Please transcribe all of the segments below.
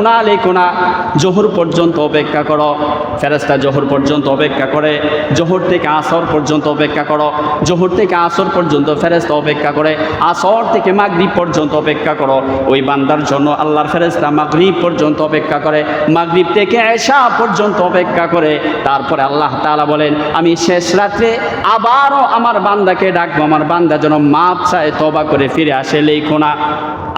গুনাহ লেখো না, জোহর পর্যন্ত অপেক্ষা করো। ফেরেশতা জোহর পর্যন্ত অপেক্ষা করে, জোহর থেকে আসর পর্যন্ত অপেক্ষা করো, জোহর থেকে আসর পর্যন্ত ফেরেশতা অপেক্ষা করে, আসর থেকে মাগরিব পর্যন্ত অপেক্ষা করো। ওই বান্দার জন্য আল্লাহর ফেরেশতা মাগরিব পর্যন্ত অপেক্ষা করে, মাগরিব থেকে এশা পর্যন্ত অপেক্ষা করে। তারপরে আল্লাহ তাআলা বলেন, আমি শেষ রাত্রে আবারও আমার বান্দাকে ডাকবো, আমার বান্দা যেন মাপ চায়, তওবা করে ফিরে আসে। লেখো না,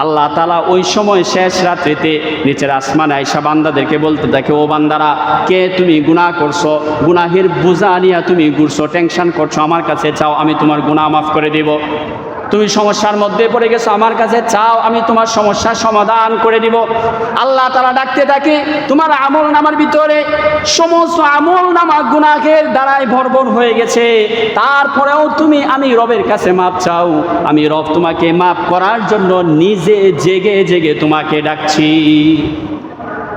আল্লাহ তাআলা ওই সময় শেষ রাত্রিতে নিচের আসমানে আয়েশা বান্দাদেরকে বলতে থাকে, ও বান্দারা, কে তুমি গুনাহ করছো, গুনাহের বোঝা নিয়ে তুমি ঘুরছো, টেনশন করছো, আমার কাছে চাও, আমি তোমার গুনাহ মাফ করে দিব। তুমি সমস্যার মধ্যে পড়ে গেছো, আমার কাছে চাও, আমি তোমার সমস্যার সমাধান করে দিব। আল্লাহ তাআলা ডাকতে থাকে, তোমার আমল নামার ভিতরে সমস্ত আমল নামা গুনাহের দ্বারাই ভরপুর হয়ে গেছে, তারপরেও তুমি আমি রবের কাছে মাপ চাও। আমি রব তোমাকে মাফ করার জন্য নিজে জেগে জেগে তোমাকে ডাকছি।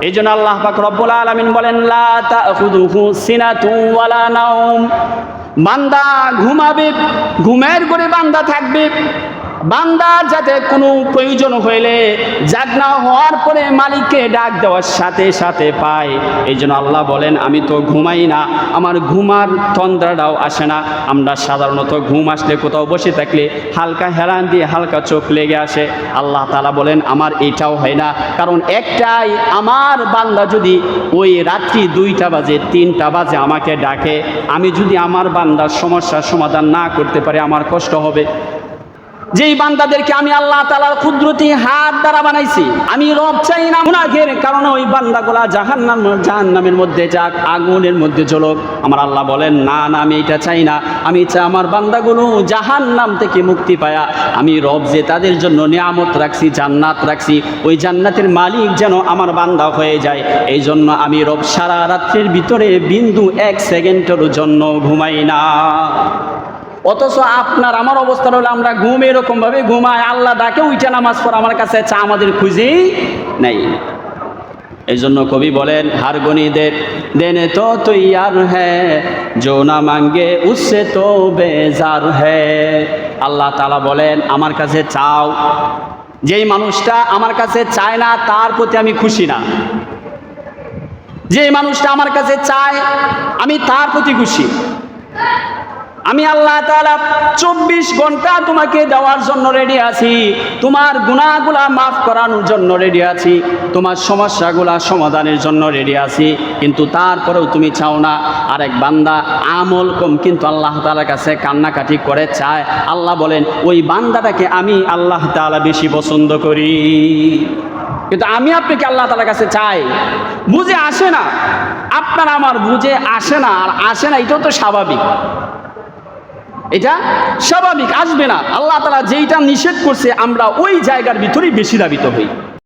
এই জন্য আল্লাহ পাক রব্বুল আলামিন বলেন, লা তাখুযুহু সিনাতুন ওয়ালা নাওম। বান্দা ঘুমাবে, ঘুমের ঘরে বান্দা থাকবে, বান্দার যাতে কোনো প্রয়োজন হইলে জাগনা হওয়ার পরে মালিককে ডাক দেওয়ার সাথে সাথে পায়। এই জন্য আল্লাহ বলেন, আমি তো ঘুমাই না, আমার ঘুমার তন্দ্রাটাও আসে না। আমরা সাধারণত ঘুম আসলে কোথাও বসে থাকলে হালকা হেলান দিয়ে হালকা চোখ লেগে আসে। আল্লাহ তাআলা বলেন, আমার এইটাও হয় না, কারণ একটাই, আমার বান্দা যদি ওই রাত্রি 2টা বাজে 3টা বাজে আমাকে ডাকে, আমি যদি আমার বান্দার সমস্যার সমাধান না করতে পারি, আমার কষ্ট হবে। যেই বান্দাদেরকে আমি আল্লাহ তাআলার কুদরতি হাত দ্বারা বানাইছি, আমি রব চাই না গুনাহের কারণে ওই বান্দাগুলা জাহান্নামের মধ্যে যাক, আগুনের মধ্যে জ্বলুক। আমার আল্লাহ বলেন, না না, আমি এটা চাই না। আমি চাই আমার বান্দাগুলো জাহান্নাম থেকে মুক্তি পায়া, আমি রব যে তাদের জন্য নিয়ামত রাখছি, জান্নাত রাখছি, ওই জান্নাতের মালিক যেন আমার বান্দা হয়ে যায়। এই জন্য আমি রব সারা রাত্রির ভিতরে বিন্দু 1 সেকেন্ডের জন্য ঘুমাই না। অথচ আপনার আমার অবস্থা হলো, আমরা ঘুম এরকমভাবে ঘুমাই, আল্লাহ ডাকে উঠে নামাজ পড়া, আমার কাছে চা আমাদের খুঁজেই নেই। এই জন্য কবি বলেন, হার গনিদের দেনে তো তৈয়ার হ্যায়, জো না মাঙ্গে উসসে তো বেজার হ্যায়। আল্লাহ তাআলা বলেন, আমার কাছে চাও। যেই মানুষটা আমার কাছে চায় না, তার প্রতি আমি খুশি না। যে মানুষটা আমার কাছে চায়, আমি তার প্রতি খুশি। আমি আল্লাহ তাআলা 24 ঘন্টা তোমাকে দেওয়ার জন্য রেডি আছি, তোমার গুনাহগুলা মাফ করানোর জন্য রেডি আছি, তোমার সমস্যাগুলা সমাধানের জন্য রেডি আছি, কিন্তু তারপরেও তুমি চাও না। আরেক বান্দা আমল কম, কিন্তু আল্লাহ তাআলার কাছে কান্নাকাটি করে চায়। আল্লাহ বলেন, ওই বান্দাটাকে আমি আল্লাহ তাআলা বেশি পছন্দ করি। কিন্তু আমি আপনাকে আল্লাহ তাআলার কাছে চাই, বুঝে আসে না, আপনার আমার বুঝে আসে না। আর আসে না, এটাও তো স্বাভাবিক, এটা স্বাভাবিক, আসবে না। আল্লাহ তাআলা যেইটা নিষেধ করছে, আমরা ওই জায়গার ভিতরেই বেশি ধাবিত হই।